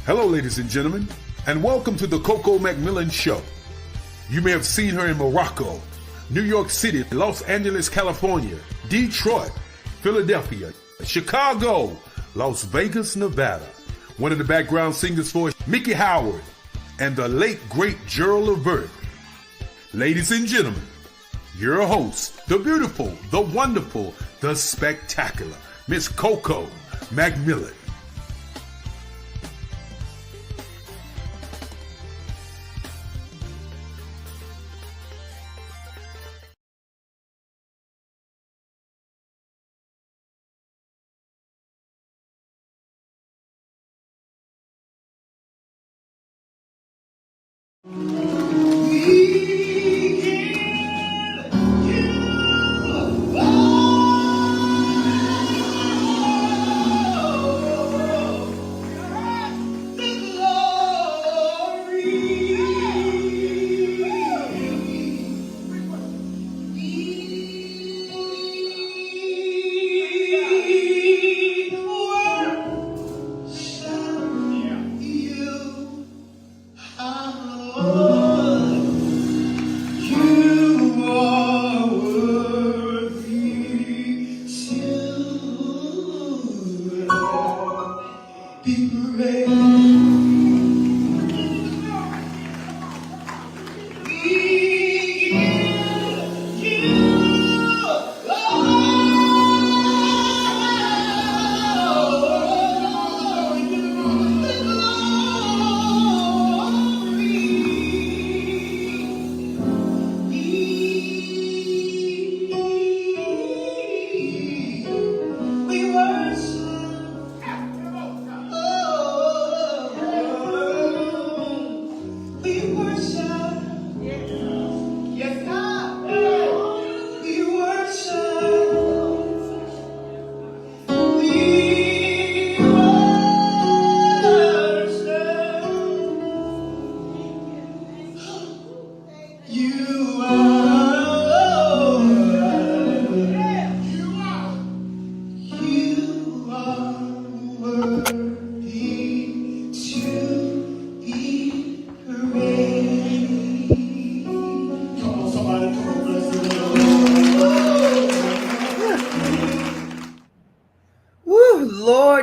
Hello, ladies and gentlemen, and welcome to the Coco McMillan Show. You may have seen her in Morocco, New York City, Los Angeles, California, Detroit, Philadelphia, Chicago, Las Vegas, Nevada. One of the background singers for Mickey Howard and the late, great Gerald Levert. Ladies and gentlemen, your host, the beautiful, the wonderful, the spectacular, Miss Coco McMillan.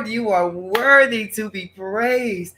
You are worthy to be praised.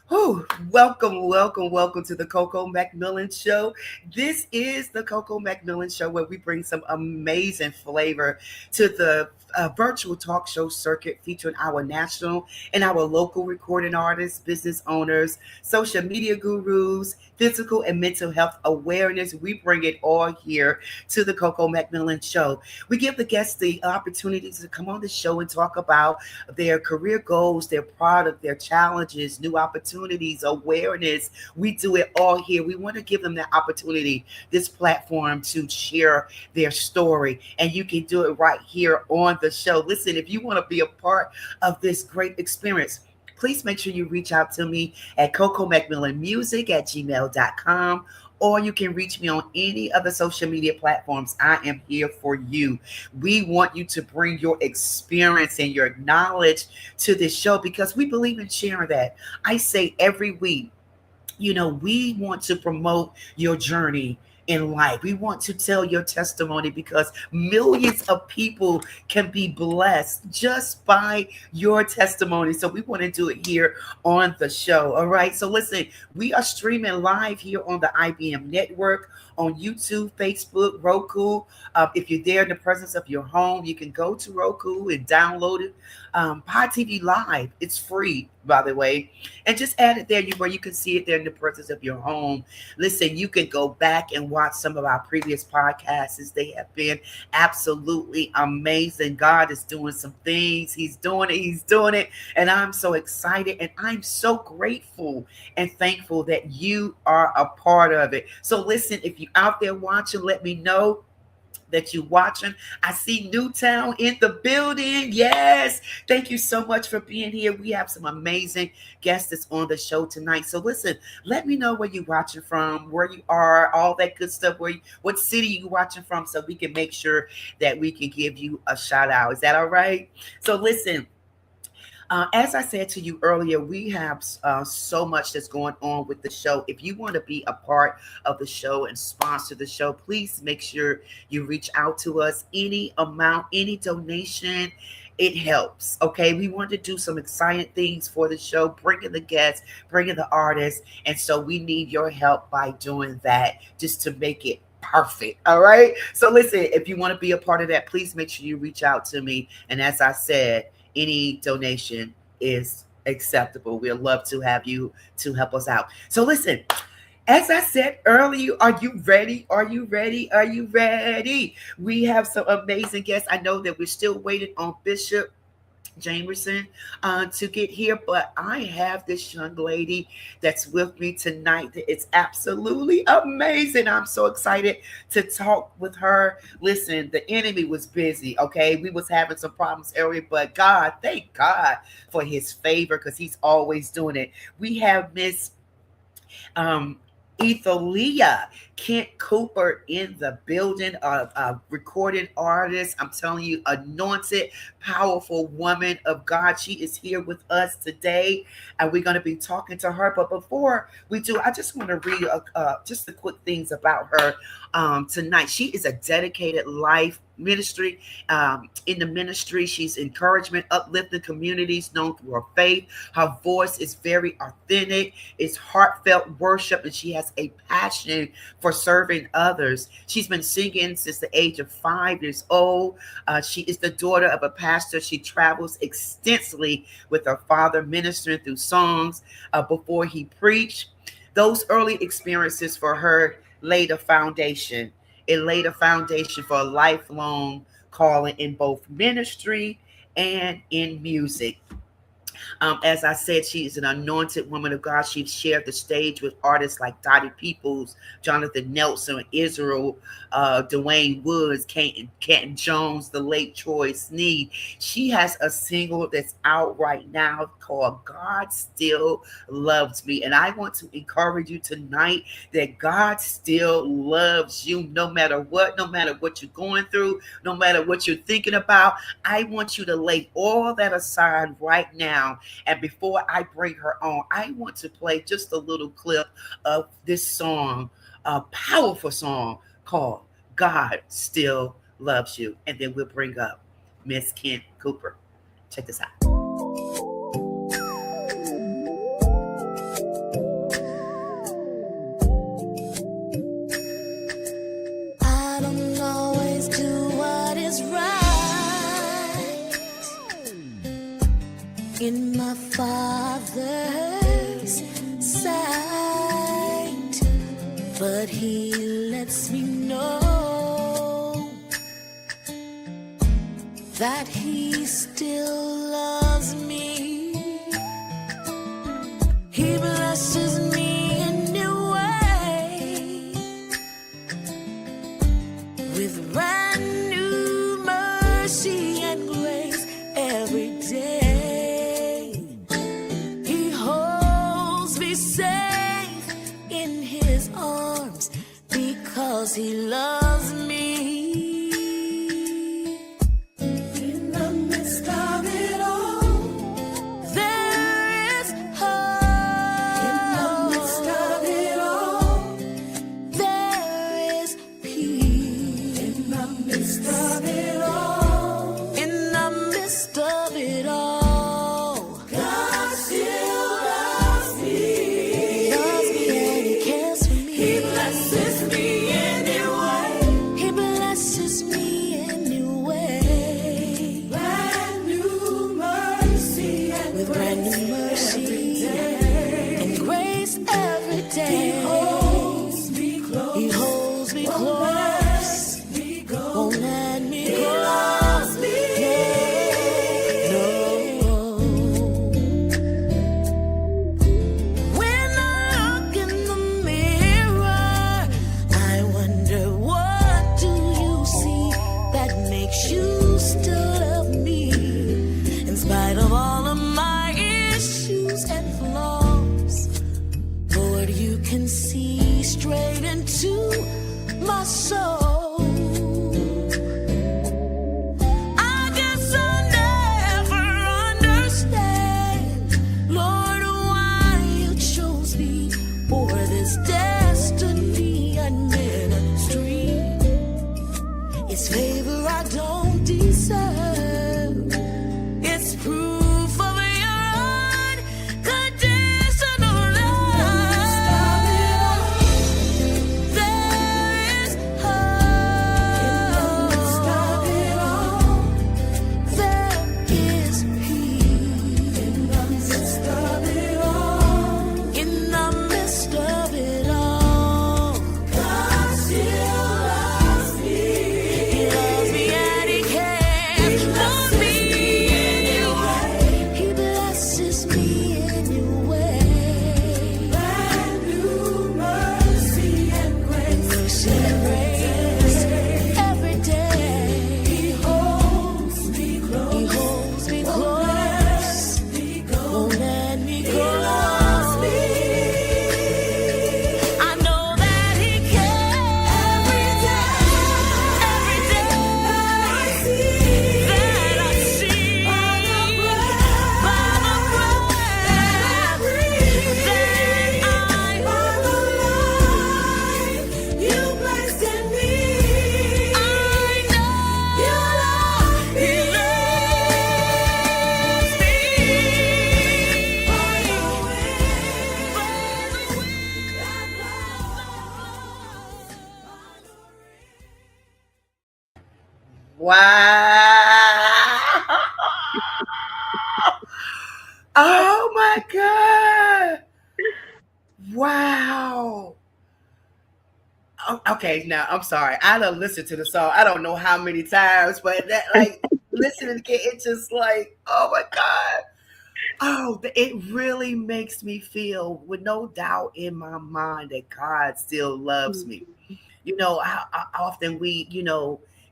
Oh, welcome to the Coco McMillan Show. This is the Coco McMillan Show where we bring some amazing flavor to the virtual talk show circuit featuring our national and our local recording artists, business owners, social media gurus, physical and mental health awareness. We bring it all here to the Coco McMillan Show. We give the guests the opportunity to come on the show and talk about their career goals, their product, their challenges, new opportunities, awareness. We do it all here. We want to give them that opportunity, this platform to share their story. And you can do it right here on the show. Listen, if you want to be a part of this great experience, please make sure you reach out to me at cocomcmillanmusic@gmail.com, or you can reach me on any other social media platforms. I am here for you. We want you to bring your experience and your knowledge to this show because we believe in sharing that. I say every week, we want to promote your journey in life. We want to tell your testimony because millions of people can be blessed just by your testimony. So we want to do it here on the show. All right. So listen, we are streaming live here on the IBM network, on YouTube, Facebook, Roku. If you're there in the presence of your home, you can go to Roku and download it. Pod TV Live. It's free, by the way. And just add it there where you can see it there in the presence of your home. Listen, you can go back and watch some of our previous podcasts. They have been absolutely amazing. God is doing some things. He's doing it. And I'm so excited and I'm so grateful and thankful that you are a part of it. So listen, if you're out there watching, let me know that you're watching. I see Newtown in the building. Yes. Thank you so much for being here. We have some amazing guests that's on the show tonight. So listen, let me know where you're watching from, where you are, all that good stuff, what city you watching from, so we can make sure that we can give you a shout out. Is that all right? So listen, As I said to you earlier, we have so much that's going on with the show. If you want to be a part of the show and sponsor the show, please make sure you reach out to us. Any amount, any donation, it helps. Okay, we want to do some exciting things for the show, bringing the guests, bringing the artists, and so we need your help by doing that just to make it perfect. All right. So listen, if you want to be a part of that, please make sure you reach out to me. And as I said, any donation is acceptable. We'd love to have you to help us out. So listen, as I said earlier, are you ready? Are you ready? Are you ready? We have some amazing guests. I know that we're still waiting on Bishop Jamerson to get here, but I have this young lady that's with me tonight that it's absolutely amazing. I'm so excited to talk with her. Listen, the enemy was busy, okay? We was having some problems earlier, but God, thank God for his favor, because he's always doing it. We have Miss Ethalia Kent Cooper in the building, a recorded artist. I'm telling you, anointed, powerful woman of God. She is here with us today, and we're going to be talking to her. But before we do, I just want to read just the quick things about her tonight. She is a dedicated life ministry. In the ministry, she's encouragement, uplifting communities known through her faith. Her voice is very authentic. It's heartfelt worship, and she has a passion for serving others. She's been singing since the age of 5 years old. She is the daughter of a pastor. She travels extensively with her father, ministering through songs before he preached. Those early experiences for her laid a foundation. It laid a foundation for a lifelong calling in both ministry and in music. As I said, she is an anointed woman of God. She's shared the stage with artists like Dottie Peoples, Jonathan Nelson, Israel, Dwayne Woods, Canton Jones, the late Troy Sneed. She has a single that's out right now called God Still Loves Me. And I want to encourage you tonight that God still loves you no matter what you're going through, no matter what you're thinking about. I want you to lay all that aside right now. And before I bring her on, I want to play just a little clip of this song, a powerful song called God Still Loves You. And then we'll bring up Miss Kent Cooper. Check this out. I don't always do what is right in my Father's sight, but he lets me know that he still loves me. He blesses me in new way with brand new mercy and grace every day. Because he loves me. In the midst of it all, there is hope. In the midst of it all, there is peace. In the midst of it all, in the midst of it all, God still loves me. He loves me and he cares for me. He blesses me. He holds me close. He holds me close. Won't let me go. He loves me. No. When I look in the mirror, I wonder, what do you see that makes you still love me? In spite of all of my issues and flaws, Lord, you can see straight into my soul. I guess I'll never understand Wow. Oh my God. Wow. Okay, now I'm sorry. I done listened to the song. I don't know how many times, but that like listening again, it's just like, oh my God. Oh, it really makes me feel with no doubt in my mind that God still loves me. You know, how often we,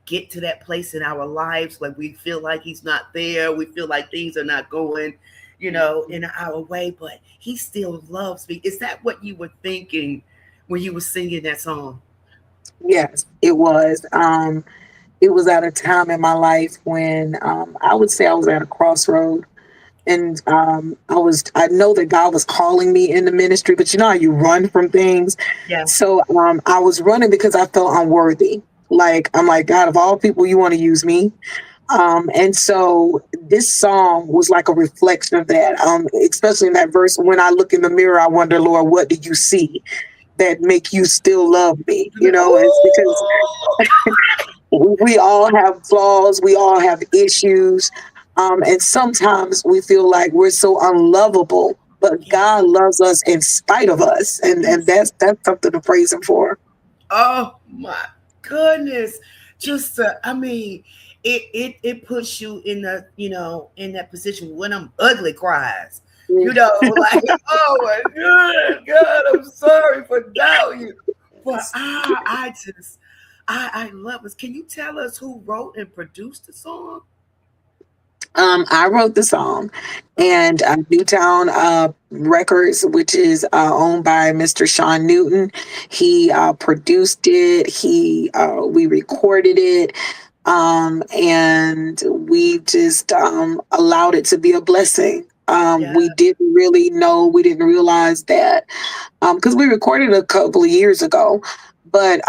get to that place in our lives like we feel like He's not there. We feel like things are not going, in our way, but He still loves me. Is that what you were thinking when you were singing that song? Yes, it was. It was at a time in my life when I would say I was at a crossroad. And I know that God was calling me in the ministry, but you know how you run from things. Yeah. So I was running because I felt unworthy. Like, I'm like, God, of all people, you want to use me. And so this song was like a reflection of that, especially in that verse. When I look in the mirror, I wonder, Lord, what do you see that make you still love me? You know, it's because Ooh. we all have flaws, we all have issues, and sometimes we feel like we're so unlovable, but Yeah. God loves us in spite of us, and Yes. that's something to praise Him for. Oh my goodness. Just I mean, it puts you in the, in that position when I'm ugly cries. Like, oh my God, God, I'm sorry for doubting you. But I just I love this. Can you tell us who wrote and produced the song? I wrote the song, and Newtown Records, which is owned by Mr. Sean Newton, he produced it. We recorded it, and we just allowed it to be a blessing. Yeah. We didn't realize that because we recorded a couple of years ago. But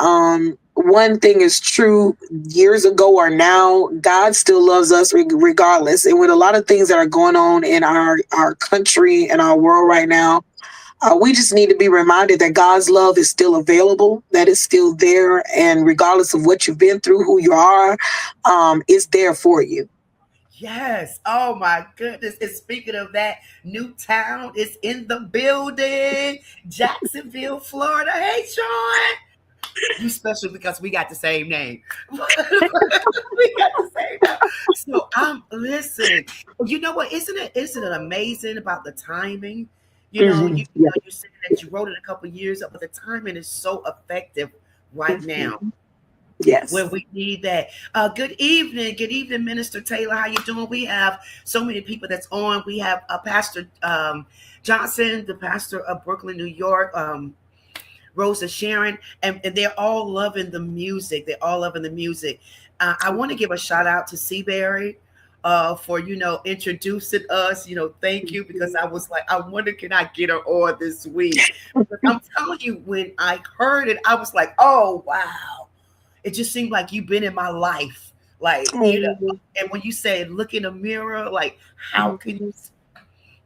one thing is true: years ago or now, God still loves us regardless. And with a lot of things that are going on in our country and our world right now, we just need to be reminded that God's love is still available, that it's still there, and regardless of what you've been through, who you are, it's there for you. Yes. Oh my goodness. And speaking of that, Newtown is in the building. Jacksonville, Florida. Hey, Sean. You special because we got the same name. We got the same name. So listen. You know what? Isn't it amazing about the timing? Yeah. You said that you wrote it a couple years ago, but the timing is so effective right now Yes. when we need that. Good evening, Minister Taylor. How you doing? We have so many people that's on. We have Pastor Johnson, the pastor of Brooklyn, New York. Rosa Sharon, and they're all loving the music. They're all loving the music. I want to give a shout out to Seaberry for introducing us. Thank you, because I was like, I wonder, can I get her on this week? But I'm telling you, when I heard it, I was like, oh wow, it just seemed like you've been in my life, like Oh. And when you said look in the mirror, like how can you,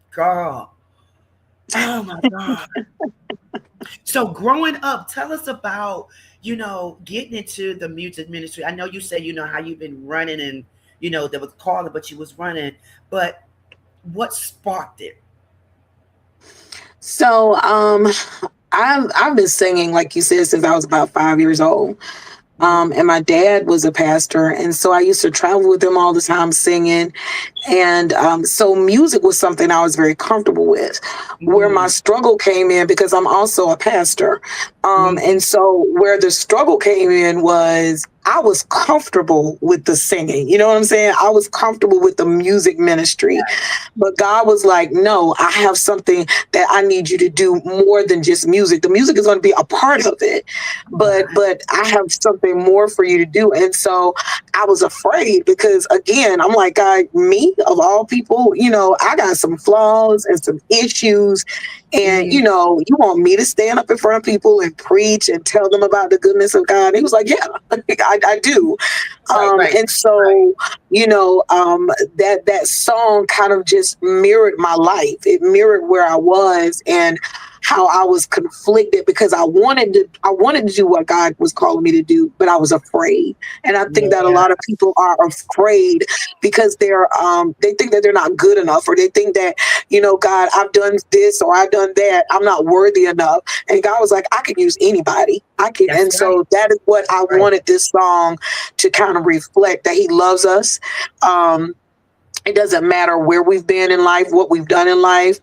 girl? Oh my God. So growing up, tell us about, getting into the music ministry. I know you said, how you've been running and, there was calling, but you was running, but what sparked it? So I've been singing, like you said, since I was about 5 years old. Mhm. And my dad was a pastor, and so I used to travel with him all the time singing. And so music was something I was very comfortable with. Where my Mhm. struggle came in, because I'm also a pastor, Mhm. and so where the struggle came in was I was comfortable with the singing. You know what I'm saying? I was comfortable with the music ministry, but God was like, "No, I have something that I need you to do more than just music. The music is going to be a part of it, Right. but I have something more for you to do." And so I was afraid because, again, I'm like, God, me of all people, I got some flaws and some issues. And, Mhm. you want me to stand up in front of people and preach and tell them about the goodness of God? And he was like, yeah, I do. Right. And so, that song kind of just mirrored my life. It mirrored where I was and how I was conflicted because I wanted to do what God was calling me to do, but I was afraid. And I think that a Yeah. lot of people are afraid because they think that they're not good enough, or they think that, God, I've done this or I've done that. I'm not worthy enough. And God was like, I can use anybody. I can. That's And right. so that is what I Right. wanted this song to kind of reflect, that he loves us. It doesn't matter where we've been in life, what we've done in life.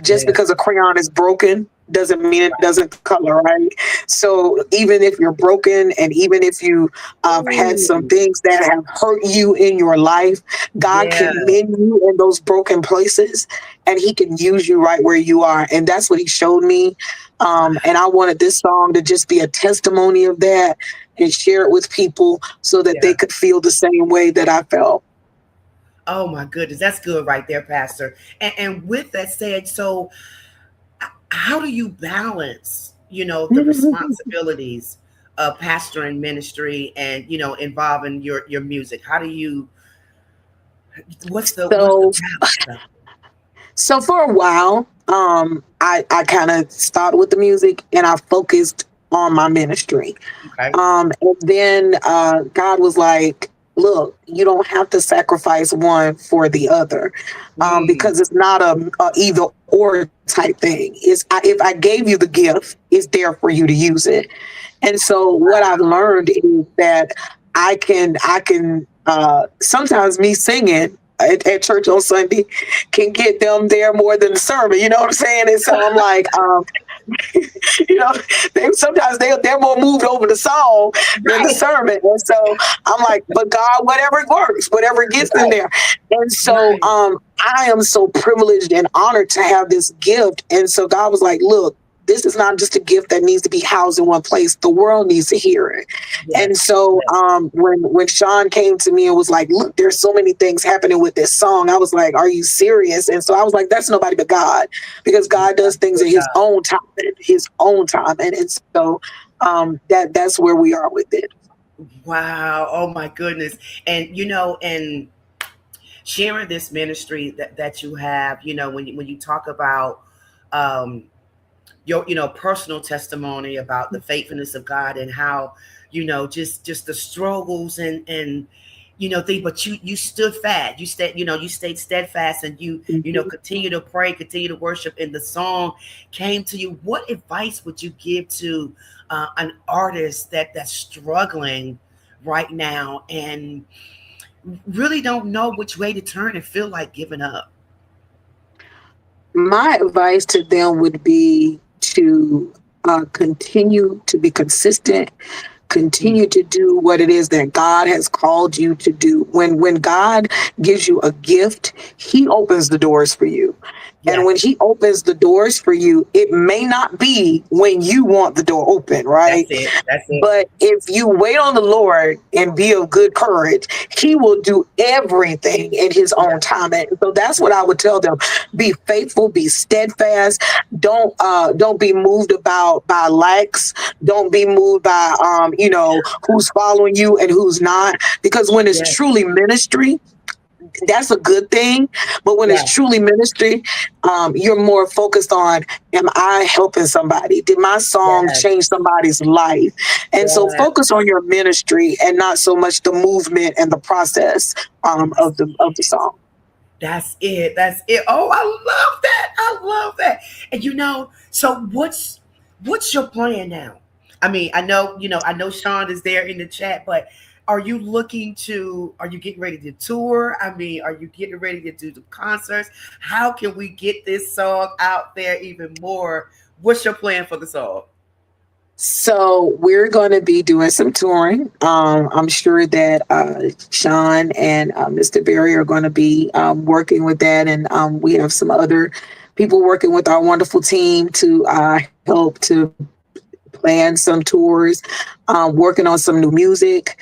Just Yeah. because a crayon is broken doesn't mean it doesn't color, right? So even if you're broken, and even if you had some Ooh. things that have hurt you in your life, God Yeah. can mend you in those broken places, and he can use you right where you are. And that's what he showed me. And I wanted this song to just be a testimony of that and share it with people so that they Yeah. could feel the same way that I felt. Oh my goodness, that's good right there, Pastor. And with that said, so how do you balance, the responsibilities of pastor and ministry, and involving your music? How do you? What's the So balance? So for a while, I kind of started with the music and I focused on my ministry. Okay. And then God was like, look, you don't have to sacrifice one for the other, Mm, because it's not a either or type thing. If I gave you the gift, it's there for you to use it. And so what I've learned is that I can sometimes me singing at church on Sunday can get them there more than the sermon. You know what I'm saying? And so I'm like, you know, they're more moved over the song than the right. sermon. And so I'm like, but God, whatever it works, whatever gets them Right. there. And so Right. I am so privileged and honored to have this gift. And so God was like, look, this is not just a gift that needs to be housed in one place. The world needs to hear it. And Yes. so Yes. when Sean came to me and was like, look, there's so many things happening with this song, I was like, are you serious? And so I was like, that's nobody but God, because God does things in Good his God. own time, his own time. And so that's where we are with it. Wow. Oh my goodness. And and sharing this ministry that you have, when you talk about um your personal testimony about the faithfulness of God, and how just the struggles, and thing, but you stood fast, you stayed steadfast, and Mhm. continue to pray, continue to worship, and the song came to you. What advice would you give to an artist that's struggling right now, and really don't know which way to turn, and feel like giving up? My advice to them would be to continue to be consistent, Mm. continue to do what it is that God has called you to do. When God gives you a gift, he opens the doors for you. And when Yes, he opens the doors for you, it may not be when you want the door open, that's right? it. That's it. But if you wait on the Lord and be of good courage, he will do everything in his own time. And so that's what I would tell them. Be faithful, be steadfast. Don't be moved about by likes. Don't be moved by who's following you and who's not. Because when it's Yes, truly ministry, that's a good thing. But when it's yes, truly ministry, you're more focused on, am I helping somebody? Did my song yes, change somebody's life? And so yes, focus on your ministry and not so much the movement and the process yes. of the song. That's it. That's it. Oh, I love that. I love that. And so what's your plan now? I mean, I know Sean is there in the chat, but are you getting ready to tour? I mean, are you getting ready to do the concerts? How can we get this song out there even more? What's your plan for the song? So we're going to be doing some touring. I'm sure that Sean and Mr. Berry are going to be working with that, and we have some other people working with our wonderful team to help to plan some tours, working on some new music,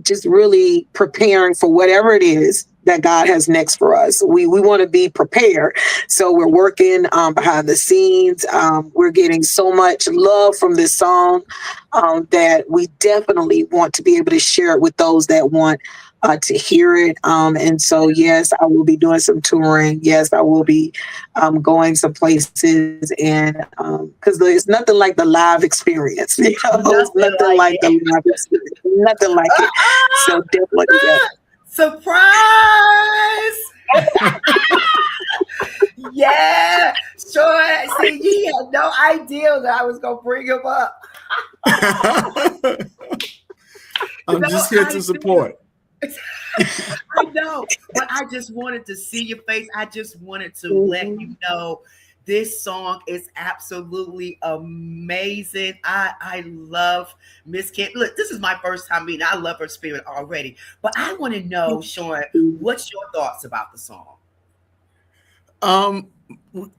just really preparing for whatever it is that God has next for us. We want to be prepared. So we're working behind the scenes. We're getting so much love from this song that we definitely want to be able to share it with those that want to hear it. And so, yes, I will be doing some touring. Yes, I will be going some places, and because it's nothing like the live experience. You know, it's Nothing nothing like like the live experience. Nothing like it. So definitely, yeah. Surprise! Yeah, sure. See, he had no idea that I was gonna bring him up. I'm No, just here I to support. I know, but I just wanted to see your face. I just wanted to let you know this song is absolutely amazing. I love Miss Kim. Look, this is my first time meeting. I love her spirit already, but I want to know, Sean, what's your thoughts about the song?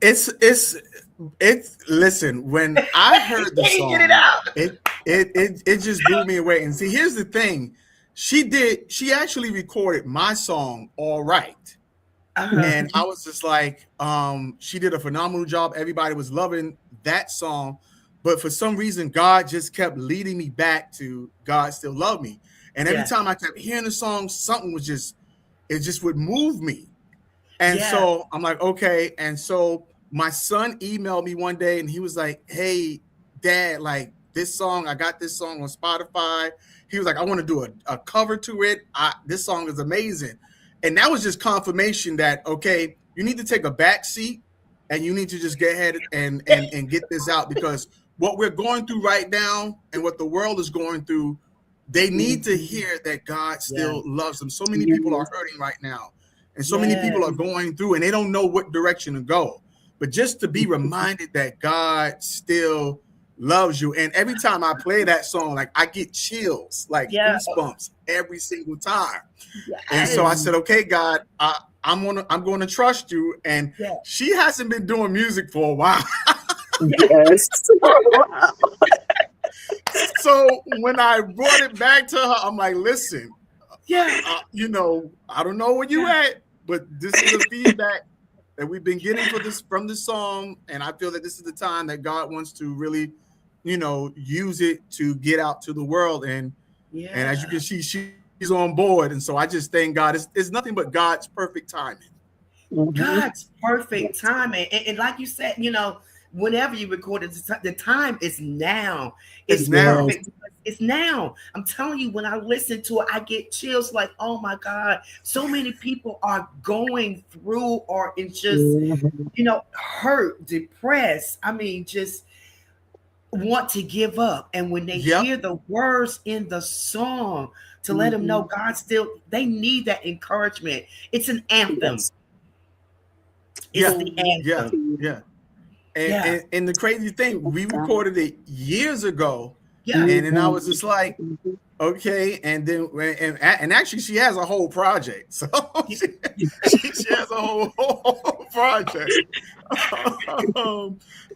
It's listen, when I heard the song, Get it out. it just blew me away. And see, here's the thing. She actually recorded my song all right. And I was just like, she did a phenomenal job. Everybody was loving that song. But for some reason, God just kept leading me back to God Still Love Me. And every time I kept hearing the song, something was it just would move me. And so I'm like, okay. And so my son emailed me one day and he was like, hey, Dad, like this song, I got this song on Spotify. He was like, I want to do a cover to it. This song is amazing. And that was just confirmation that, okay, you need to take a back seat and you need to just get ahead and get this out, because what we're going through right now and what the world is going through, they need to hear that God still loves them. So many people are hurting right now. And so many people are going through and they don't know what direction to go. But just to be reminded that God still loves you. And every time I play that song, like I get chills, like goosebumps every single time. And so I said, okay, God, I'm going to trust you. And she hasn't been doing music for a while. Yes. So when I brought it back to her, I'm like, listen, you know, I don't know where you at, but this is the feedback that we've been getting from this song. And I feel that this is the time that God wants to really, you know, use it to get out to the world. And as you can see, she's on board. And so I just thank God. It's nothing but God's perfect timing. God's perfect timing. And like you said, you know, whenever you record it, the time is now. It's perfect. It's now. I'm telling you, when I listen to it, I get chills like, oh my God, so many people are going through or in just, you know, hurt, depressed. I mean, just want to give up. And when they hear the words in the song to let them know God still, they need that encouragement. It's an anthem. It's the anthem. And the crazy thing, we recorded it years ago. And then I was just like, okay. And then, and actually she has a whole project. So she has a whole project.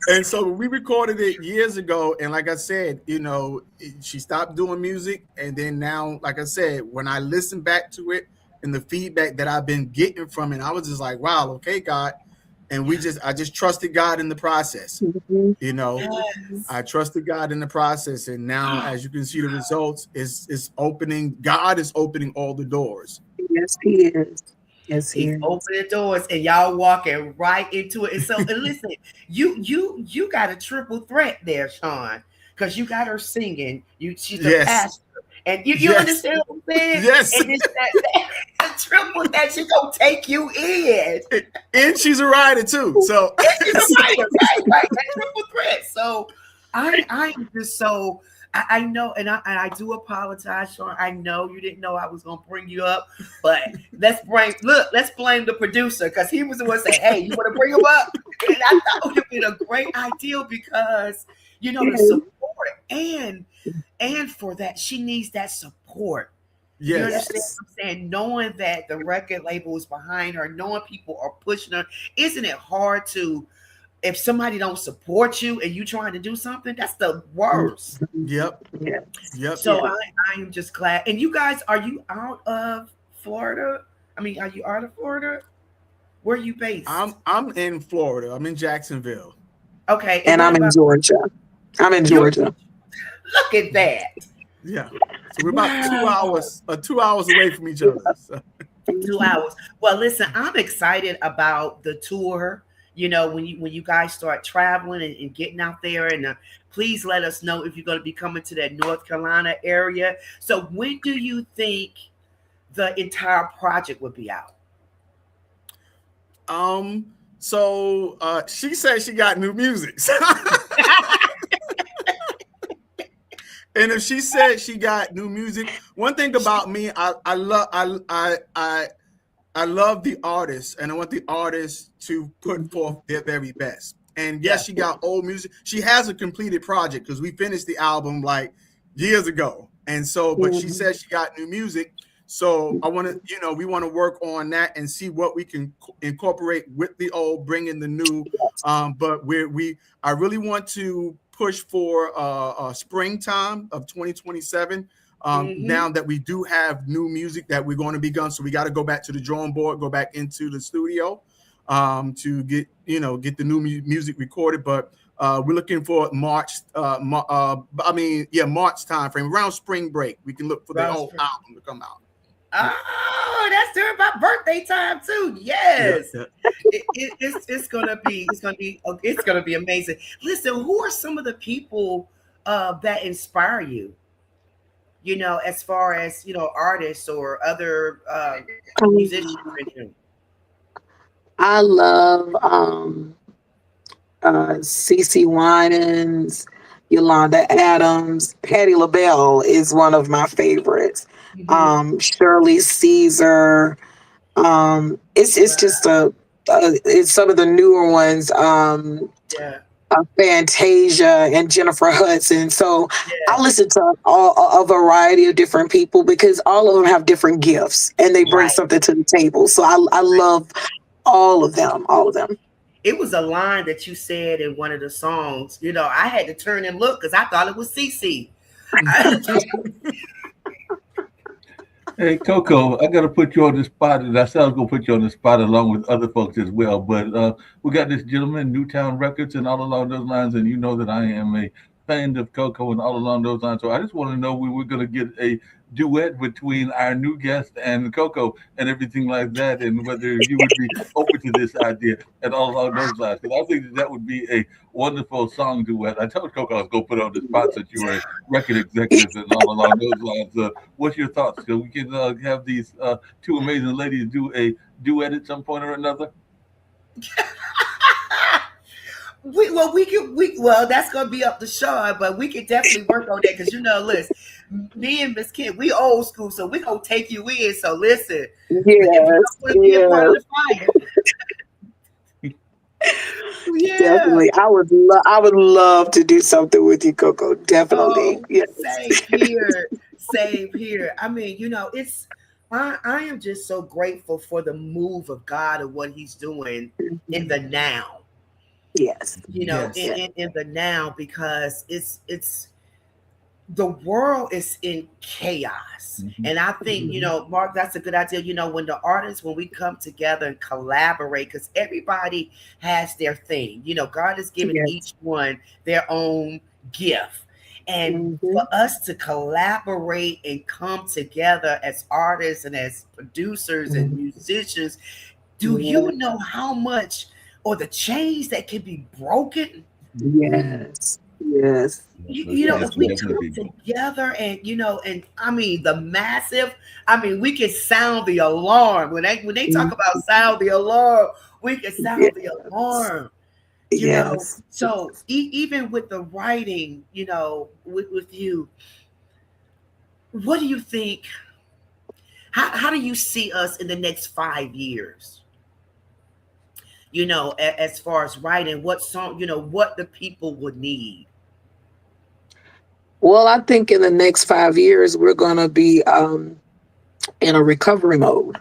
And so we recorded it years ago. And like I said, you know, she stopped doing music. And then now, like I said, when I listen back to it and the feedback that I've been getting from it, I was just like, wow, okay, God. And I just trusted God in the process. You know, I trusted God in the process. And now, as you can see, the results is opening. God is opening all the doors. Yes, he is. Yes, He's opening doors, and y'all walking right into it. And so, and listen, you got a triple threat there, Sean, because you got her singing. She's a pastor. And you understand what I'm saying? Yes. And it's that triple that she's gonna take you in. And she's a writer too. So and she's a writer, right? That triple threat. So I am just so I know, and I do apologize, Sean. I know you didn't know I was gonna bring you up, but let's blame the producer, because he was the one saying, hey, you want to bring him up? And I thought it would have been a great idea, because you know the support and for that, she needs that support. Yes. You understand what I'm saying? Knowing that the record label is behind her, knowing people are pushing her. Isn't it hard to, if somebody don't support you and you trying to do something, that's the worst. Yep. So I am just glad. And you guys, are you out of Florida? I mean, are you out of Florida? Where are you based? I'm in Florida. I'm in Jacksonville. Okay. And I'm in Georgia. I'm in Georgia. Look at that. Yeah. So we're about Wow. 2 hours away from each other. So. 2 hours. Well, listen, I'm excited about the tour. When you guys start traveling and getting out there, and please let us know if you're going to be coming to that North Carolina area. So, when do you think the entire project would be out? She said she got new music. And if she said she got new music, one thing about me, I love the artists, and I want the artists to put forth their very best. And Yeah. yes, she got old music. She has a completed project because we finished the album like years ago. And so, but she said she got new music. So I want to, we want to work on that and see what we can incorporate with the old, bring in the new. But I really want to push for springtime of 2027. Now that we do have new music that we're going to be going, so we got to go back to the drawing board, go back into the studio to get the new music recorded. But we're looking for March. March time frame, around spring break. We can look for the whole album to come out. Oh, that's during my birthday time too. Yes, Yeah. It's gonna be amazing. Listen, who are some of the people that inspire you? As far as artists or other musicians. I love CeCe Winans, Yolanda Adams, Patti LaBelle is one of my favorites. Shirley Caesar. It's just it's some of the newer ones. Yeah. Fantasia and Jennifer Hudson. So Yeah. I listen to a variety of different people because all of them have different gifts and they bring Right. something to the table. So I love all of them. All of them. It was a line that you said in one of the songs. I had to turn and look because I thought it was CC. Hey, Coco, I got to put you on the spot, and I said I was going to put you on the spot along with other folks as well. But we got this gentleman, Newtown Records, and all along those lines, and you know that I am a fan of Coco and all along those lines. So I just want to know when we're going to get a duet between our new guest and Coco and everything like that, and whether you would be open to this idea and all along those lines. Because I think that would be a wonderful song duet. I told Coco I was going to put her on the spot since you were a record executive and all along those lines. What's your thoughts? So we can have these two amazing ladies do a duet at some point or another. That's gonna be up to Sean, but we can definitely work on that because listen, me and Miss Kid, we old school, so we gonna take you in. So listen, if you don't want to be a part of the fire, yeah, Definitely. I would love to do something with you, Coco. Definitely. Oh, Yes. same here. I mean, I am just so grateful for the move of God and what He's doing in the now. Yes. Yes. In the now, because it's the world is in chaos. And I think, Mark, that's a good idea. When when we come together and collaborate, because everybody has their thing, God has given Yes. each one their own gift. And for us to collaborate and come together as artists and as producers and musicians, do you know how much or the chains that can be broken? Yes. Yes. If we come together and and I mean the massive, we can sound the alarm. When they talk about sound the alarm, we can sound the alarm. Yes. So even with the writing, with you, what do you think? How do you see us in the next 5 years? As far as writing, what song, what the people would need. Well, I think in the next 5 years, we're going to be in a recovery mode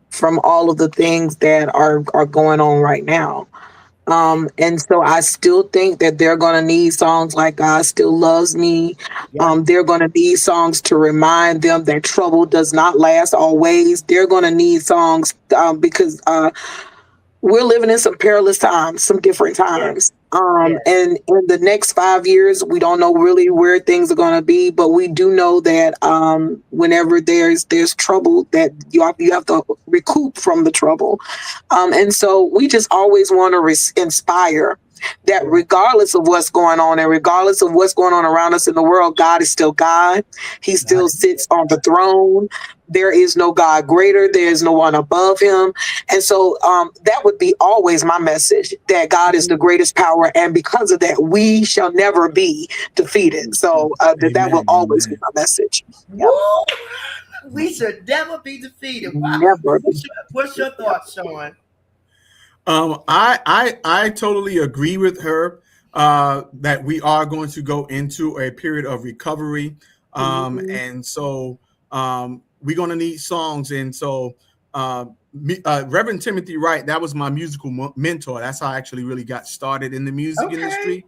from all of the things that are going on right now. And so I still think that they're going to need songs like God Still Loves Me. They're going to need songs to remind them that trouble does not last always. They're going to need songs because we're living in some perilous times, some different times. Yes. And in the next 5 years, we don't know really where things are going to be, but we do know that whenever there's trouble, that you have to recoup from the trouble. And so we just always want to inspire that regardless of what's going on and regardless of what's going on around us in the world, God is still God. He still sits on the throne. There is no God greater. There is no one above him. And so that would be always my message, that God is the greatest power. And because of that, we shall never be defeated. So that will always be my message. Woo! We should never be defeated. Wow. Never. What's your thoughts, Sean? I totally agree with her that we are going to go into a period of recovery, and so we're going to need songs. And so Reverend Timothy Wright, that was my musical mentor. That's how I actually really got started in the music industry,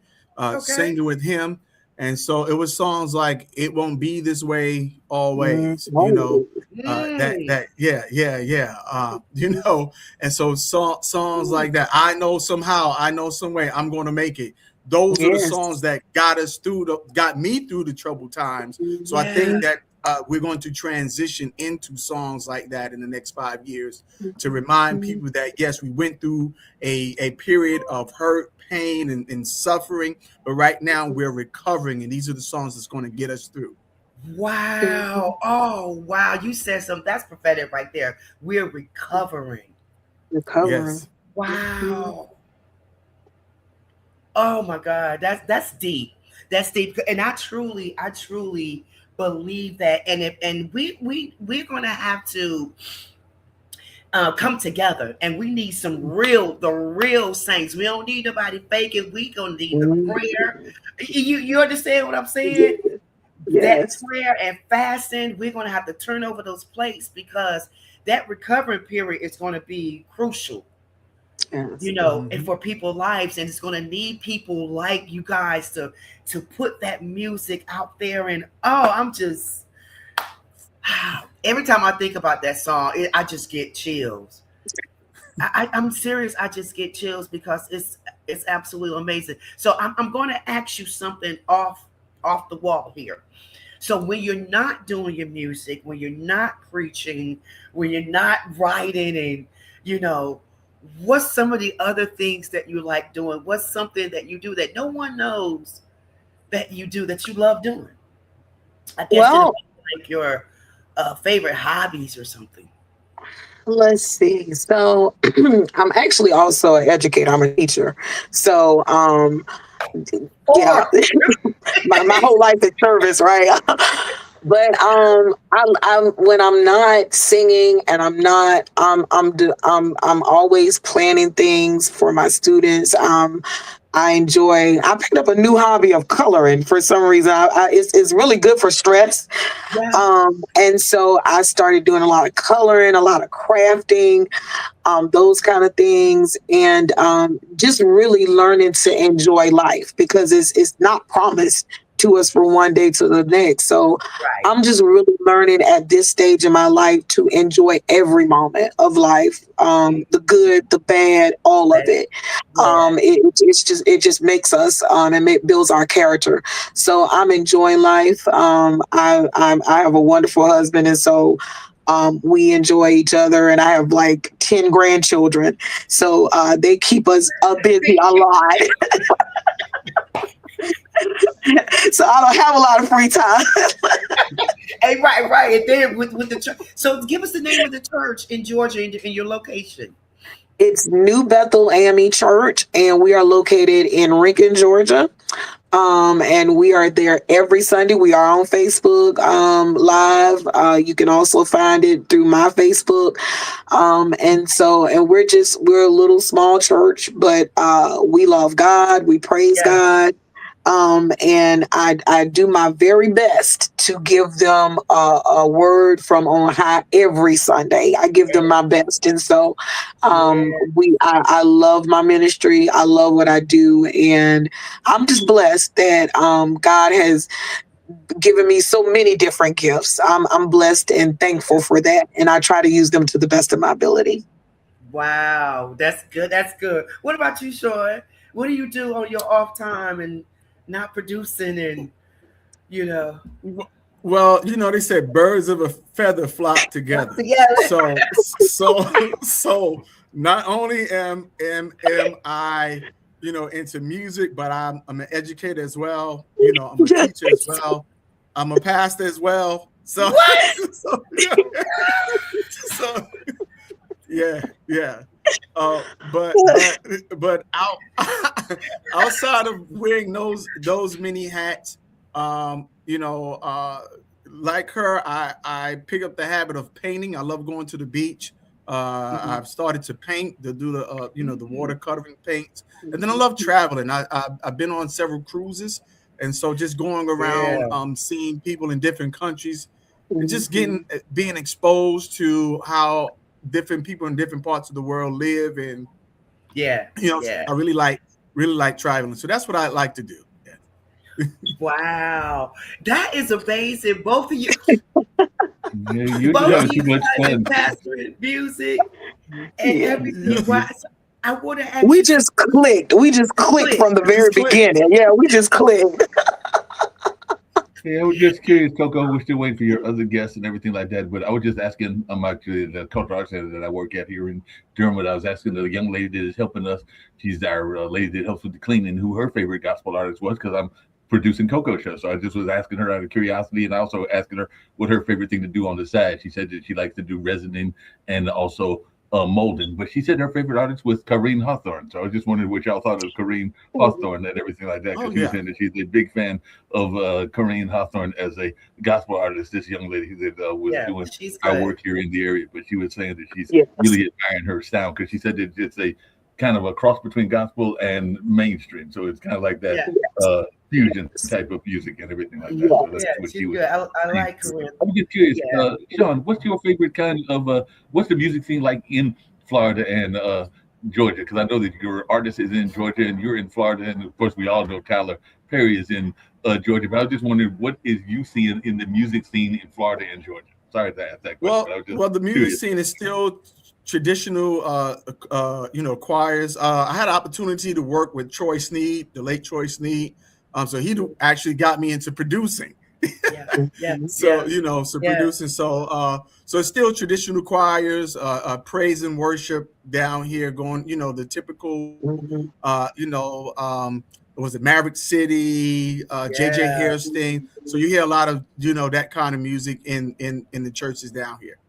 singing with him. And so it was songs like "It Won't Be This Way Always," you know, you know, and so songs like that. I know somehow, I know some way, I'm going to make it. Those are the songs that got me through the troubled times. So I think that we're going to transition into songs like that in the next 5 years to remind people that yes, we went through a period of hurt, pain, and suffering, but right now we're recovering, and these are the songs that's going to get us through. Wow. Oh, wow. You said something. That's prophetic right there. We're recovering. Yes. Wow. Oh my God. That's deep. That's deep. And I truly believe that. And we're gonna have to come together, and we need the real saints. We don't need nobody faking. We gonna need the prayer. You understand what I'm saying? That prayer and fasting, we're gonna have to turn over those plates, because that recovery period is going to be crucial. You know, and for people's lives, and it's going to need people like you guys to put that music out there. And I'm just every time I think about that song, I just get chills. I'm serious. I just get chills because it's absolutely amazing. So I'm going to ask you something off the wall here. So when you're not doing your music, when you're not preaching, when you're not writing, and you know, what's some of the other things that you like doing? What's something that you do that no one knows that you do, that you love doing? I guess like your favorite hobbies or something. Let's see. So I'm actually also an educator. I'm a teacher. So yeah, my whole life is service, right? But I when I'm not singing and I'm always planning things for my students. I picked up a new hobby of coloring for some reason. It's really good for stress. Yeah. And so I started doing a lot of coloring, a lot of crafting, those kind of things, and just really learning to enjoy life, because it's not promised to us from one day to the next. So I'm just really learning at this stage in my life to enjoy every moment of life, the good, the bad, all of it. It just makes us and it builds our character. So I'm enjoying life. I have a wonderful husband, and so we enjoy each other, and I have like 10 grandchildren. So they keep us busy a lot. So I don't have a lot of free time. Hey, right. And then with the church. So give us the name of the church in Georgia, in your location. It's New Bethel AME Church, and we are located in Rincon, Georgia. And we are there every Sunday. We are on Facebook live. You can also find it through my Facebook. And we're a little small church, but we love God. We praise God. And I do my very best to give them a word from on high every Sunday. I give them my best. And so I love my ministry. I love what I do. And I'm just blessed that God has given me so many different gifts. I'm blessed and thankful for that. And I try to use them to the best of my ability. Wow. That's good. What about you, Sean? What do you do on your off time and not producing and you know? Well, they said birds of a feather flock together. Together. So not only am I, into music, but I'm an educator as well. I'm a teacher as well. I'm a pastor as well. So, so, so yeah. But outside of wearing those many hats, like her, I pick up the habit of painting. I love going to the beach. I've started to paint, to do the the watercoloring paints, and then I love traveling. I've been on several cruises, and so just going around, seeing people in different countries, and just being exposed to how different people in different parts of the world live, and I really like traveling. So that's what I like to do. Wow, that is amazing. Both of you, You both have of too you much guys fun. are pastoring music and everything. Wow. So I want to ask We you, just clicked. We just clicked from the very beginning. Yeah, we just clicked. Yeah, I was just curious, Coco. We're still waiting for your other guests and everything like that. But I was just asking, actually the cultural arts center that I work at here in Durham. I was asking the young lady that is helping us. She's our lady that helps with the cleaning, who her favorite gospel artist was, because I'm producing Coco show. So I just was asking her out of curiosity, and I also asking her what her favorite thing to do on the side. She said that she likes to do resining and also molding. But she said her favorite artist was Kareen Hawthorne. So I was just wondering what y'all thought of Kareen Hawthorne and everything like that. Because she was saying that she's a big fan of Kareen Hawthorne as a gospel artist. This young lady that was doing our work here in the area. But she was saying that she's really admiring her sound, because she said that it's a kind of a cross between gospel and mainstream. So it's kind of like that fusion type of music and everything like that. So that's what she was. I like Corinne. I'm just curious, Sean, what's your favorite kind of what's the music scene like in Florida and Georgia? Because I know that your artist is in Georgia and you're in Florida, and of course we all know Tyler Perry is in Georgia. But I was just wondering, what is you seeing in the music scene in Florida and Georgia? Sorry to ask that question. Well, the music scene is still traditional, choirs. I had an opportunity to work with Troy Sneed, the late Troy Sneed. So he actually got me into producing. Producing. So it's still traditional choirs, praise and worship down here, going, the typical, was it Maverick City, JJ Hairston. So you hear a lot of, that kind of music in the churches down here.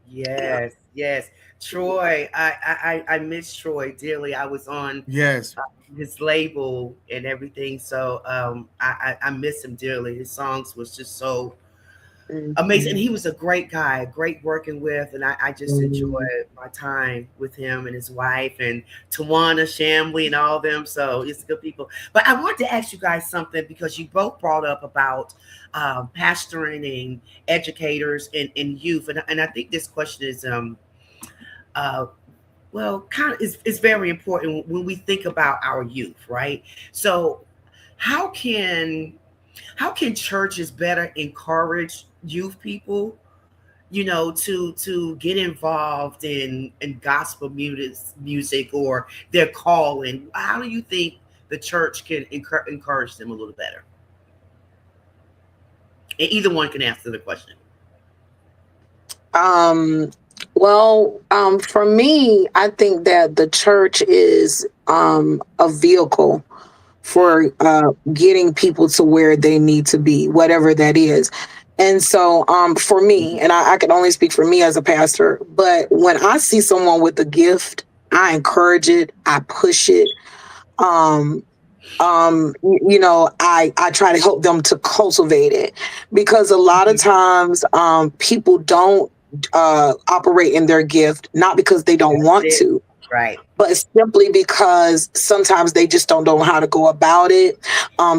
Yes. Troy, I miss Troy dearly. I was on his label and everything, so I miss him dearly. His songs was just so amazing. And he was a great guy, great working with, and I just enjoyed my time with him and his wife and Tawana Shamley and all them. So it's good people. But I wanted to ask you guys something, because you both brought up about pastoring and educators and youth, and I think this question is kind of is very important when we think about our youth, right? So how can churches better encourage youth people, to get involved in gospel music or their calling? How do you think the church can encourage them a little better? And either one can answer the question. For me, I think that the church is a vehicle for getting people to where they need to be, whatever that is. And so for me, and I can only speak for me as a pastor, but when I see someone with a gift, I encourage it, I push it. I try to help them to cultivate it, because a lot of times people don't operate in their gift, not because they don't want to, right, but simply because sometimes they just don't know how to go about it.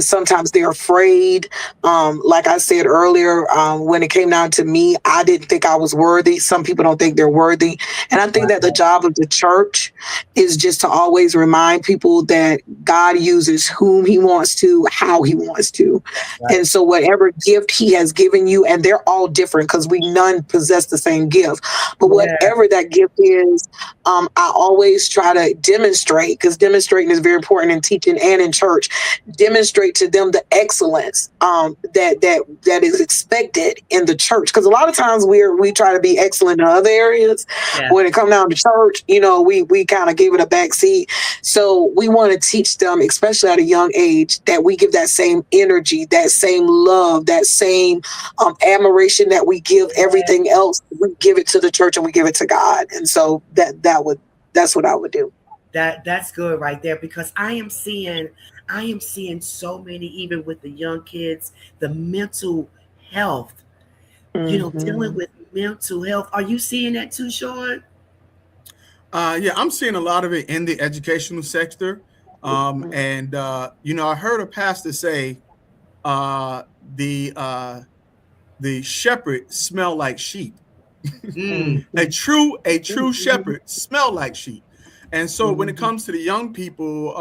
Sometimes they're afraid. Like I said earlier, when it came down to me, I didn't think I was worthy. Some people don't think they're worthy. And I think that the job of the church is just to always remind people that God uses whom he wants to, how he wants to. Right. And so whatever gift he has given you, and they're all different because we none possess the same gift, but whatever that gift is, I always try try to demonstrate, because demonstrating is very important in teaching and in church, demonstrate to them the excellence that is expected in the church. Because a lot of times we try to be excellent in other areas. Yeah. When it comes down to church, we kind of give it a backseat. So we want to teach them, especially at a young age, that we give that same energy, that same love, that same admiration that we give everything else. We give it to the church and we give it to God. And so that's what I would do. That's good right there, because I am seeing so many, even with the young kids, the mental health, dealing with mental health. Are you seeing that too, Sean? Yeah, I'm seeing a lot of it in the educational sector. And I heard a pastor say the shepherd smell like sheep. A true shepherd smell like sheep. And so when it comes to the young people,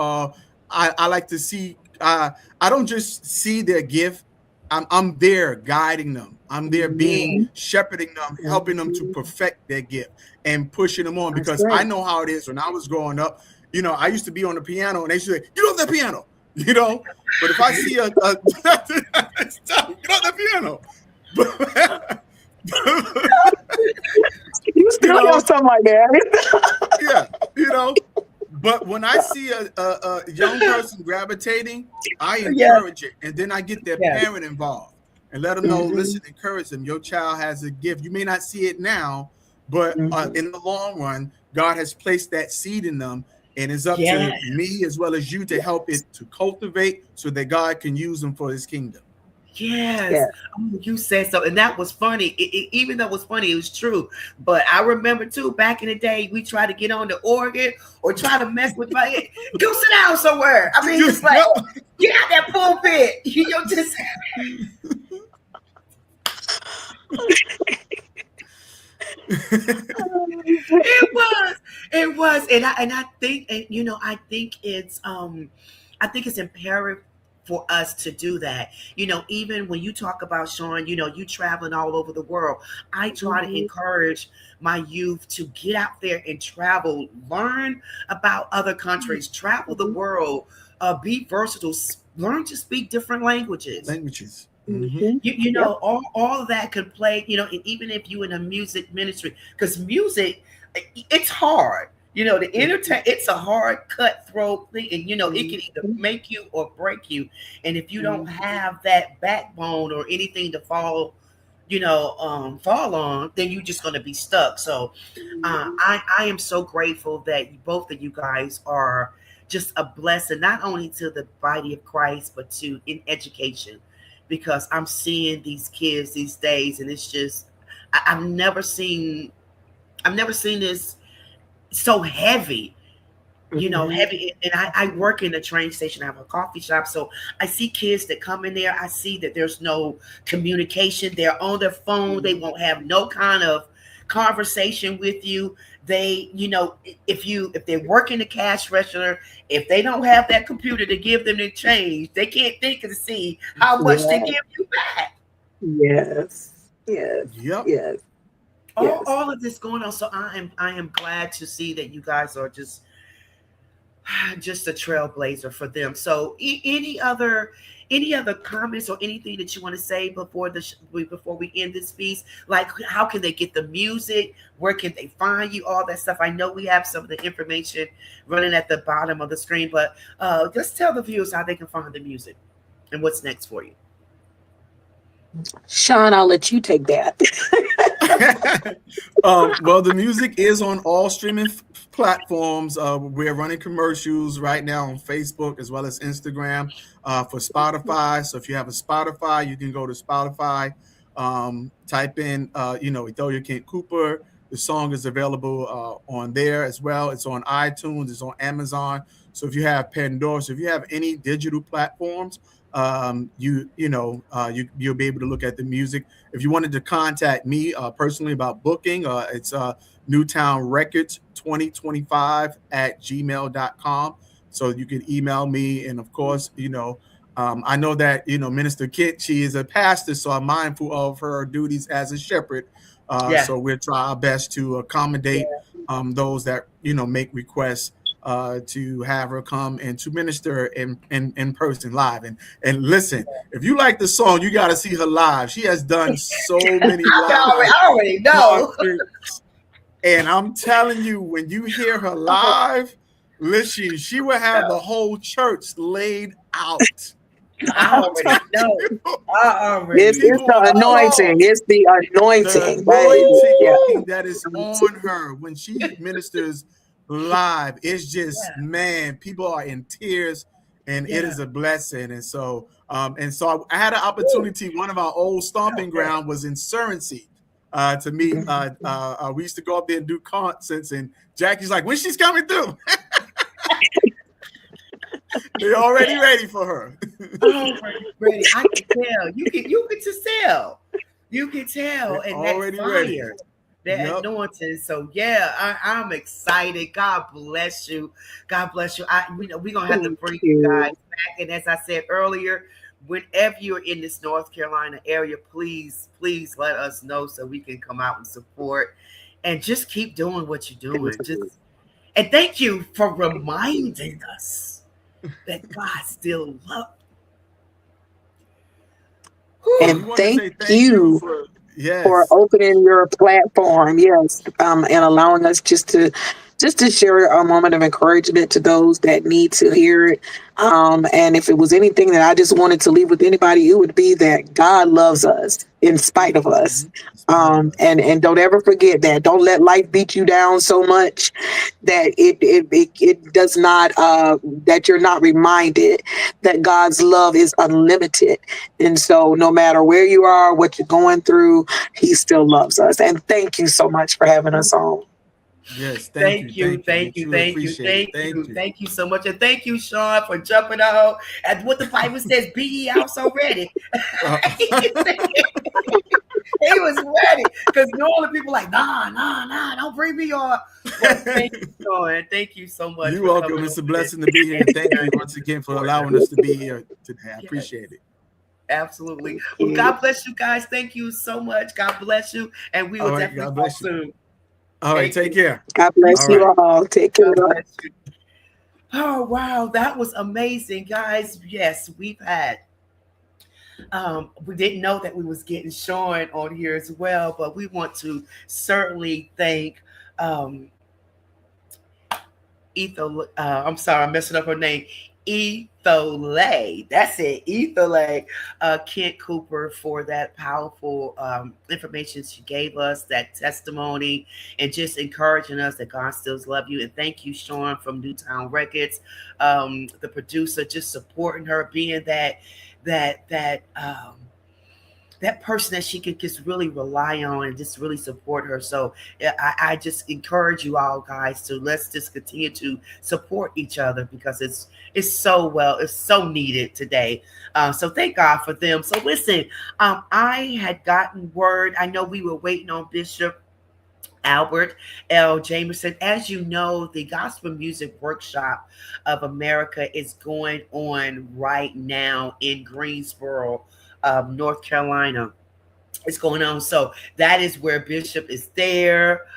I like to see, I don't just see their gift. I'm there guiding them. I'm there being shepherding them, helping them to perfect their gift and pushing them on, because I know how it is. When I was growing up, I used to be on the piano and they should say, "Get off that piano," But if I see get off that piano. You still have something like that. Yeah, But when I see a young person gravitating, I encourage it, and then I get their parent involved and let them know. Listen, encourage them. Your child has a gift. You may not see it now, but in the long run, God has placed that seed in them, and it's up to me as well as you to help it to cultivate, so that God can use them for His kingdom. Yes. Oh, you said so, and that was funny. Even though it was funny, it was true. But I remember too, back in the day, we tried to get on the organ or try to mess with my head. Go sit down somewhere. I mean, just like, get out that pulpit. Just. It was, and I think, I think it's imperative for us to do that. Even when you talk about, Sean, you traveling all over the world, I try to encourage my youth to get out there and travel, learn about other countries, travel the world, be versatile, learn to speak different languages. All of that could play, and even if you in a music ministry, because music, it's hard. It's a hard cutthroat thing, and it can either make you or break you. And if you don't have that backbone or anything to fall on, then you're just going to be stuck. So I am so grateful that both of you guys are just a blessing, not only to the body of Christ, but to in education, because I'm seeing these kids these days, and it's just, I've never seen this so heavy, heavy. And I work in a train station. I have a coffee shop. So I see kids that come in there. I see that there's no communication. They're on their phone. They won't have no kind of conversation with you. They, if they're working the cash register, if they don't have that computer to give them the change, they can't think and see how much to give you back. Yes. All of this going on. So I am glad to see that you guys are just a trailblazer for them. So any other comments or anything that you want to say before we end this piece? Like, how can they get the music? Where can they find you? All that stuff. I know we have some of the information running at the bottom of the screen, but just tell the viewers how they can find the music and what's next for you. Sean, I'll let you take that. Well, the music is on all streaming platforms. We're running commercials right now on Facebook as well as Instagram for Spotify. So if you have a Spotify, you can go to Spotify, type in, Etholia Kent Cooper. The song is available on there as well. It's on iTunes. It's on Amazon. So if you have Pandora, so if you have any digital platforms, you'll be able to look at the music. If you wanted to contact me personally about booking, it's Newtown Records 2025 at gmail.com. So you can email me. And of course, I know that, Minister Kit, she is a pastor, so I'm mindful of her duties as a shepherd. So we'll try our best to accommodate those that make requests to have her come and to minister in person live. And listen, if you like the song, you got to see her live. She has done so many live I already know. concerts. And I'm telling you, when you hear her live, listen, she will have the whole church laid out. I already know. It's the anointing. It's the anointing. That is on her when she ministers live. It's just, man, people are in tears, and it is a blessing. And so I had an opportunity. One of our old stomping ground was in Surrency to meet. We used to go up there and do concerts, and Jackie's like, when she's coming through. They're already ready for her. Ready. I can tell. You can just tell. You can tell. They're and already that fire, ready. that anointing. So I'm excited. God bless you. God bless you. We're gonna have to bring you guys back. And as I said earlier, whenever you're in this North Carolina area, please let us know so we can come out and support. And just keep doing what you're doing. And thank you for reminding us that God still loves. And thank you for opening your platform, and allowing us just to share a moment of encouragement to those that need to hear it. And if it was anything that I just wanted to leave with anybody, it would be that God loves us in spite of us. And don't ever forget that. Don't let life beat you down so much that it does not, that you're not reminded that God's love is unlimited. And so no matter where you are, what you're going through, he still loves us. And thank you so much for having us on. Yes, thank you so much, and thank you, Sean, for jumping out at what the Bible says. Be ye out already. He was ready because normally people like nah, don't bring me on. But thank you, Sean. Thank you so much. You're welcome. It's a blessing to be here. Thank you once again for allowing us to be here today. I appreciate it. Absolutely. Well, God bless you guys. Thank you so much. God bless you, and we will definitely talk soon. All right, take care. God bless you all. Take care. Oh, wow. That was amazing, guys. Yes, we've had, we didn't know that we was getting Sean on here as well, but we want to certainly thank Ethel. I'm sorry, I'm messing up her name. Ethole. That's it. Ethole. Kent Cooper for that powerful information she gave us, that testimony, and just encouraging us that God still loves you. And thank you, Sean from Newtown Records, the producer, just supporting her, being that person that she could just really rely on and just really support her. So I just encourage you all guys to let's just continue to support each other because it's so needed today. So thank God for them. So listen, I had gotten word. I know we were waiting on Bishop Albert L. Jamerson. As you know, the Gospel Music Workshop of America is going on right now in Greensboro, North Carolina. It's going on. So that is where Bishop is there.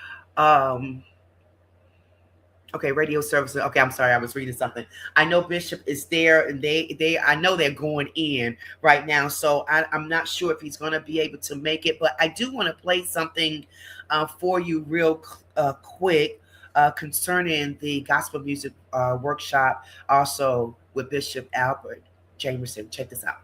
Okay, radio services. Okay, I'm sorry, I was reading something. I know Bishop is there, and I know they're going in right now. So I'm not sure if he's going to be able to make it, but I do want to play something for you real quick concerning the Gospel Music Workshop, also with Bishop Albert Jamerson. Check this out.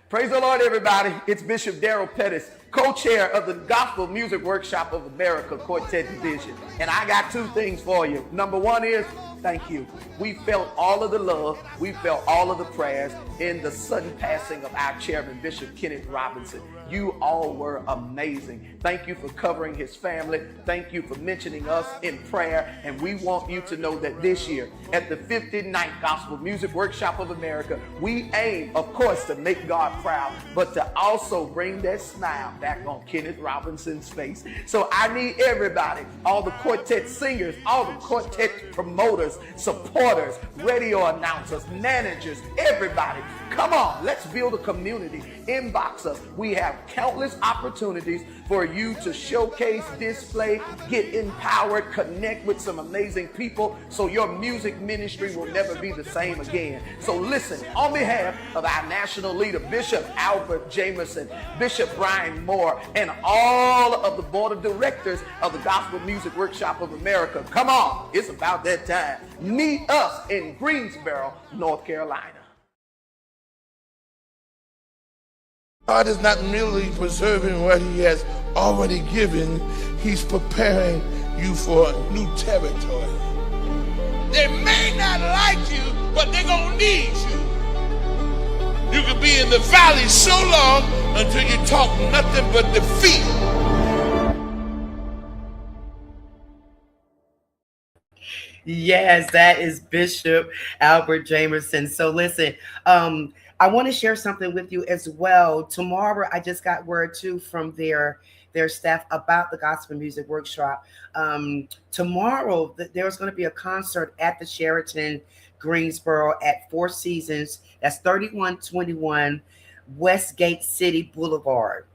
Praise the Lord, everybody. It's Bishop Darrell Pettis, co-chair of the Gospel Music Workshop of America Quartet Division. And I got two things for you. Number one is, thank you. We felt all of the love. We felt all of the prayers in the sudden passing of our chairman, Bishop Kenneth Robinson. You all were amazing. Thank you for covering his family. Thank you for mentioning us in prayer. And we want you to know that this year, at the 59th Gospel Music Workshop of America, we aim, of course, to make God proud, but to also bring that smile back on Kenneth Robinson's face. So I need everybody, all the quartet singers, all the quartet promoters, supporters, radio announcers, managers, everybody. Come on, let's build a community. Inbox us. We have countless opportunities for you to showcase, display, get empowered, connect with some amazing people so your music ministry will never be the same again. So listen, on behalf of our national leader, Bishop Albert Jamerson, Bishop Brian Moore, and all of the board of directors of the Gospel Music Workshop of America, come on, it's about that time. Meet us in Greensboro, North Carolina. God is not merely preserving what he has already given, he's preparing you for new territory. They may not like you, but they're gonna need you. You could be in the valley so long until you talk nothing but defeat. Yes, that is Bishop Albert Jamerson. So listen, I want to share something with you as well. Tomorrow, I just got word too from their staff about the Gospel Music Workshop. Tomorrow, there's going to be a concert at the Sheraton Greensboro at Four Seasons. That's 3121 Westgate City Boulevard.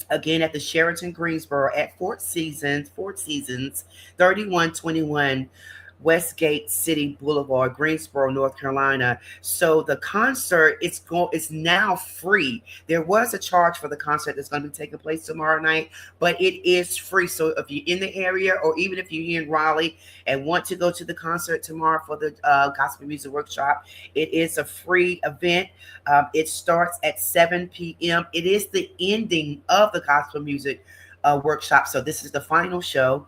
Again, at the Sheraton Greensboro at Four Seasons, 3121 Westgate City Boulevard, Greensboro, North Carolina. So the concert it's now free. There was a charge for the concert that's going to be taking place tomorrow night, but it is free. So if you're in the area, or even if you're here in Raleigh and want to go to the concert tomorrow for the Gospel Music Workshop, it is a free event. It starts at 7 p.m. It is the ending of the Gospel Music Workshop. So this is the final show.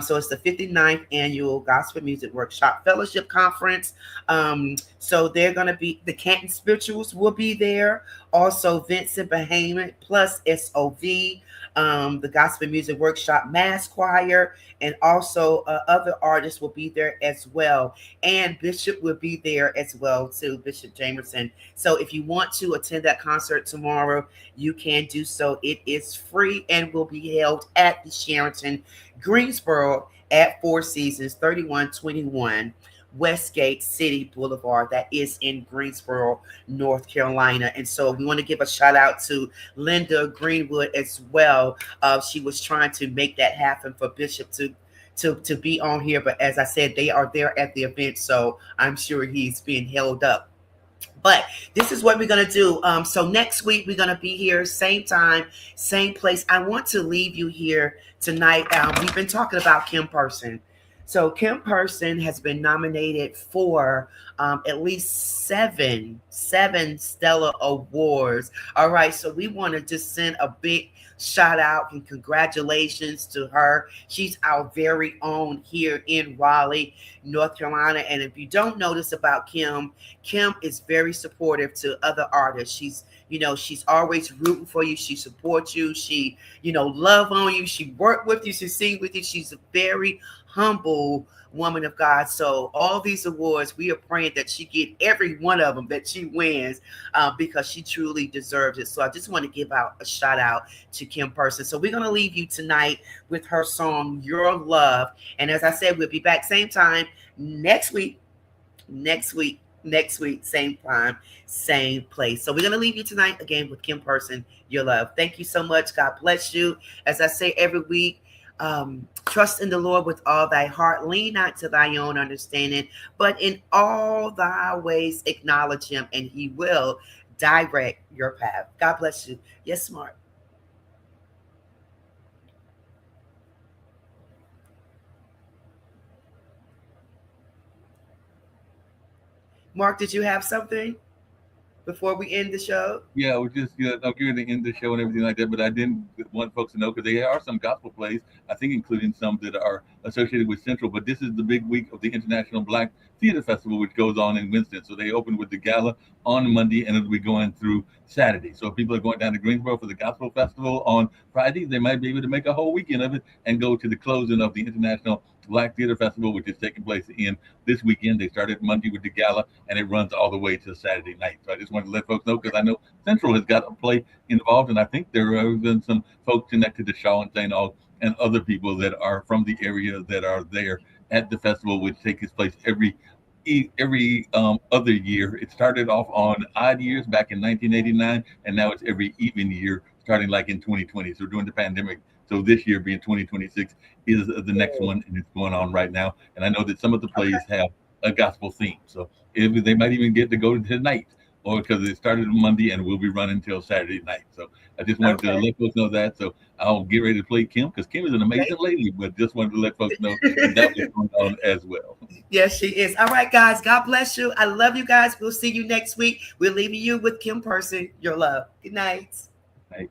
So it's the 59th annual Gospel Music Workshop Fellowship Conference. So they're going to be, the Canton Spirituals will be there. Also Vincent Behaman plus SOV, the Gospel Music Workshop Mass Choir, and also other artists will be there as well. And Bishop will be there as well too, Bishop Jamerson. So if you want to attend that concert tomorrow, you can do so. It is free and will be held at the Sheraton Greensboro at Four Seasons, 3121 Westgate City Boulevard. That is in Greensboro, North Carolina. And so we want to give a shout out to Linda Greenwood as well. She was trying to make that happen for Bishop to be on here, but as I said, they are there at the event, so I'm sure he's being held up. But this is what we're going to do. So next week, we're going to be here, same time, same place. I want to leave you here tonight. We've been talking about Kim Person. So Kim Person has been nominated for at least seven Stellar Awards. All right, so we want to just send a big shout out and congratulations to her. She's our very own here in Raleigh, North Carolina. And if you don't know this about Kim, Kim is very supportive to other artists. She's always rooting for you. She supports you. She, love on you. She worked with you. She sing with you. She's a very humble woman of God. So all these awards, we are praying that she get every one of them, that she wins, because she truly deserves it. So I just want to give out a shout out to Kim Person. So we're going to leave you tonight with her song, Your Love. And as I said, we'll be back same time next week, same time, same place. So we're going to leave you tonight again with Kim Person, Your Love. Thank you so much. God bless you. As I say every week, trust in the Lord with all thy heart. Lean not to thy own understanding, but in all thy ways acknowledge him, and he will direct your path. God bless you. Yes, Mark. Mark, did you have something before we end the show? Yeah, we're just I'm going to end the show and everything like that, but I didn't want folks to know, because there are some gospel plays, I think, including some that are associated with Central, but this is the big week of the International Black Theater Festival, which goes on in Winston. So they open with the gala on Monday, and it'll be going through Saturday. So if people are going down to Greensboro for the Gospel Festival on Friday, they might be able to make a whole weekend of it and go to the closing of the International Black Theater Festival, which is taking place in this weekend. They started Monday with the gala, and it runs all the way to Saturday night. So I just wanted to let folks know, because I know Central has got a play involved, and I think there have been some folks connected to Shaw and St. Aug and other people that are from the area that are there at the festival, which takes place every other year. It started off on odd years back in 1989, and now it's every even year starting like in 2020. So during the pandemic, so this year being 2026 is the next one, and it's going on right now. And I know that some of the plays have a gospel theme, so if they might even get to go tonight, or because it started on Monday and will be running until Saturday night. So I just wanted to let folks know that. So I'll get ready to play Kim, because Kim is an amazing lady, but just wanted to let folks know that was going on as well. Yes, she is. All right, guys. God bless you. I love you guys. We'll see you next week. We're leaving you with Kim Person, your love. Good night. Right.